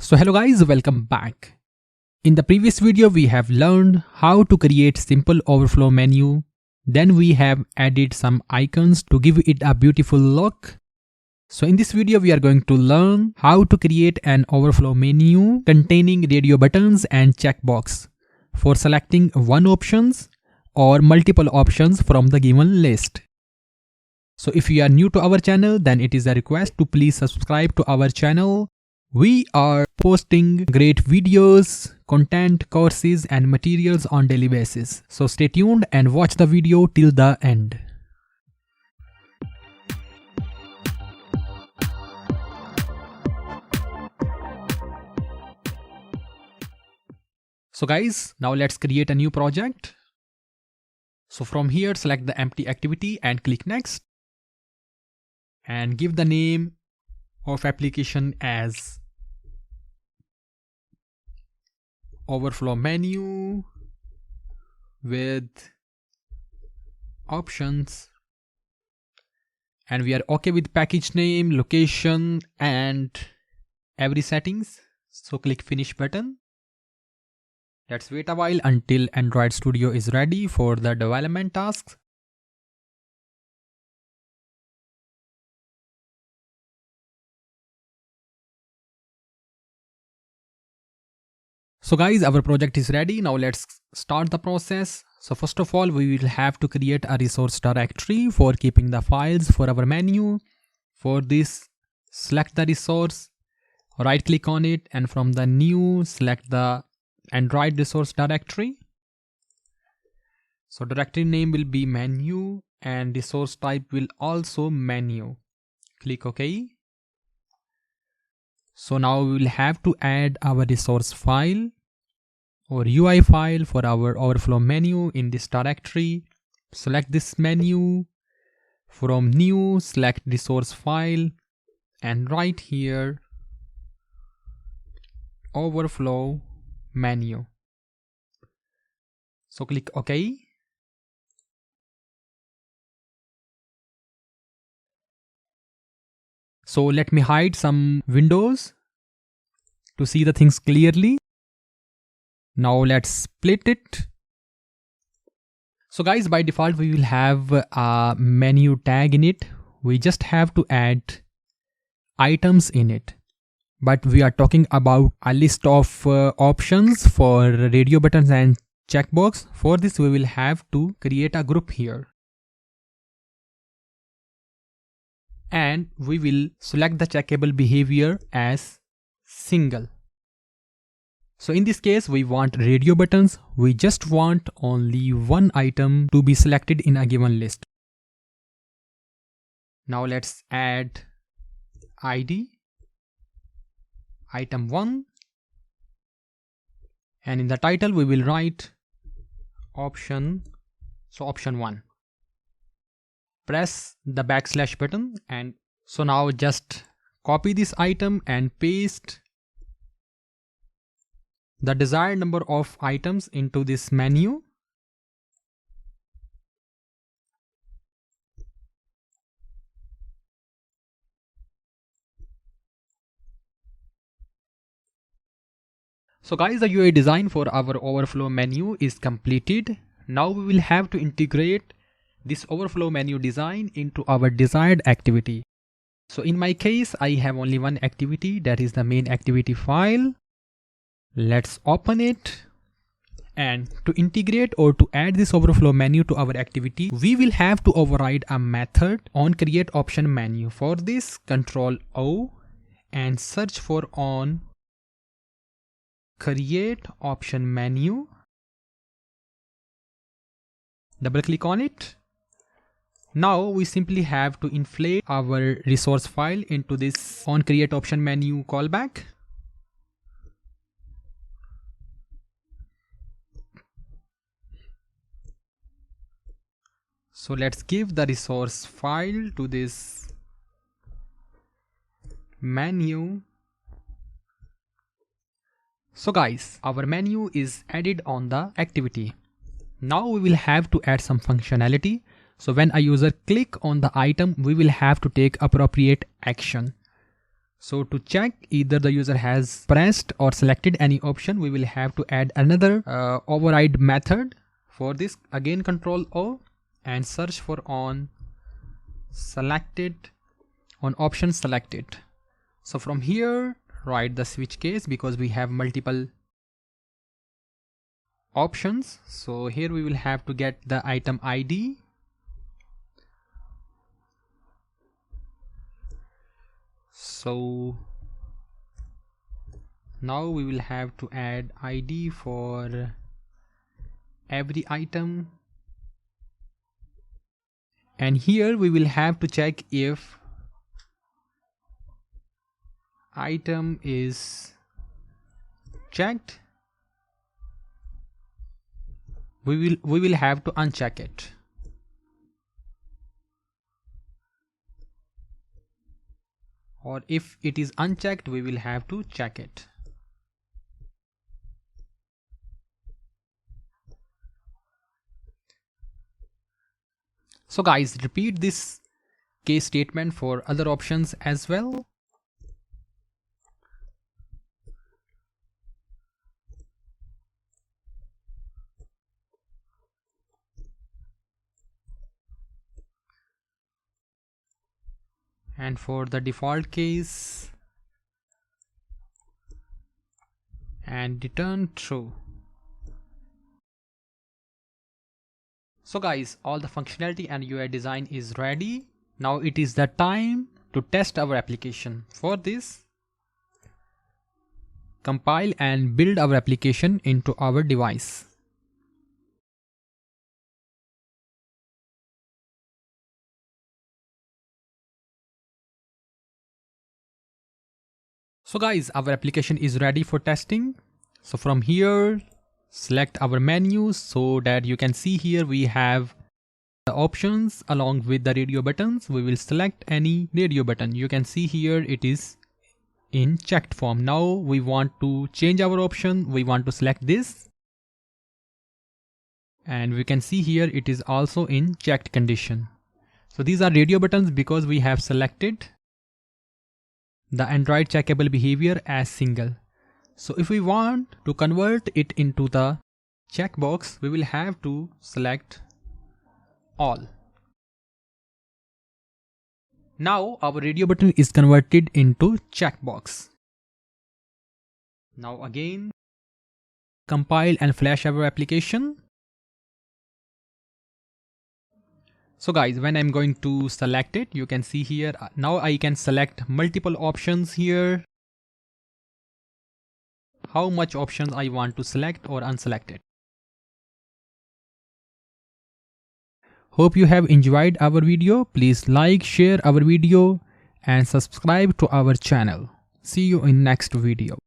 So hello guys, welcome back. In the previous video we have learned how to create simple overflow menu. Then we have added some icons to give it a beautiful look. So in this video we are going to learn how to create an overflow menu containing radio buttons and checkbox for selecting one options or multiple options from the given list. So if you are new to our channel, then it is a request to please subscribe to our channel. We are posting great videos, content, courses and materials on daily basis. So stay tuned and watch the video till the end. So guys, now let's create a new project. So from here, select the empty activity and click next. And give the name of application as overflow menu with options, and we are okay with package name, location and every settings. So click finish button. Let's wait a while until Android Studio is ready for the development tasks. So guys, our project is ready. Now let's start the process. So first of all, we will have to create a resource directory for keeping the files for our menu. For this, select the resource, right click on it, and from the new, select the Android resource directory. So directory name will be menu and resource type will also menu. Click OK. So now we will have to add our resource file or UI file for our overflow menu in this directory. Select this menu. From new, select resource file and write here overflow menu. So click OK. So let me hide some windows to see the things clearly. Now let's split it. So guys, by default we will have a menu tag in it. We just have to add items in it. But we are talking about a list of options for radio buttons and checkbox. For this we will have to create a group here. And we will select the checkable behavior as single. So in this case, we want radio buttons. We just want only one item to be selected in a given list. Now let's add ID, item 1. And in the title, we will write option. So option 1. Press the backslash button, and so now just copy this item and paste the desired number of items into this menu. So guys, the UI design for our overflow menu is completed. Now we will have to integrate this overflow menu design into our desired activity. So in my case, I have only one activity, that is the main activity file. Let's open it. And to integrate or to add this overflow menu to our activity, we will have to override a method on create option menu. For this, Ctrl O and search for on create option menu. Double click on it. Now we simply have to inflate our resource file into this on create option menu callback. So let's give the resource file to this menu. So guys, our menu is added on the activity. Now we will have to add some functionality. So when a user click on the item, we will have to take appropriate action. So to check either the user has pressed or selected any option, we will have to add another override method. For this, again Control O and search for on option selected. So from here write the switch case because we have multiple options. So here we will have to get the item ID. So now we will have to add ID for every item, and here we will have to check if item is checked. We will have to uncheck it. Or if it is unchecked, we will have to check it. So guys, repeat this case statement for other options as well. And for the default case, and return true. So guys, all the functionality and UI design is ready. Now it is the time to test our application. For this, compile and build our application into our device. So guys, our application is ready for testing. So from here, select our menus so that you can see here we have the options along with the radio buttons. We will select any radio button. You can see here it is in checked form. Now we want to change our option. We want to select this. And we can see here it is also in checked condition. So these are radio buttons because we have selected the Android checkable behavior as single. So if we want to convert it into the checkbox, we will have to select all. Now our radio button is converted into checkbox. Now again, compile and flash our application. So guys, when I'm going to select it, you can see here, now I can select multiple options here. How much options I want to select or unselect it. Hope you have enjoyed our video. Please like, share our video and subscribe to our channel. See you in next video.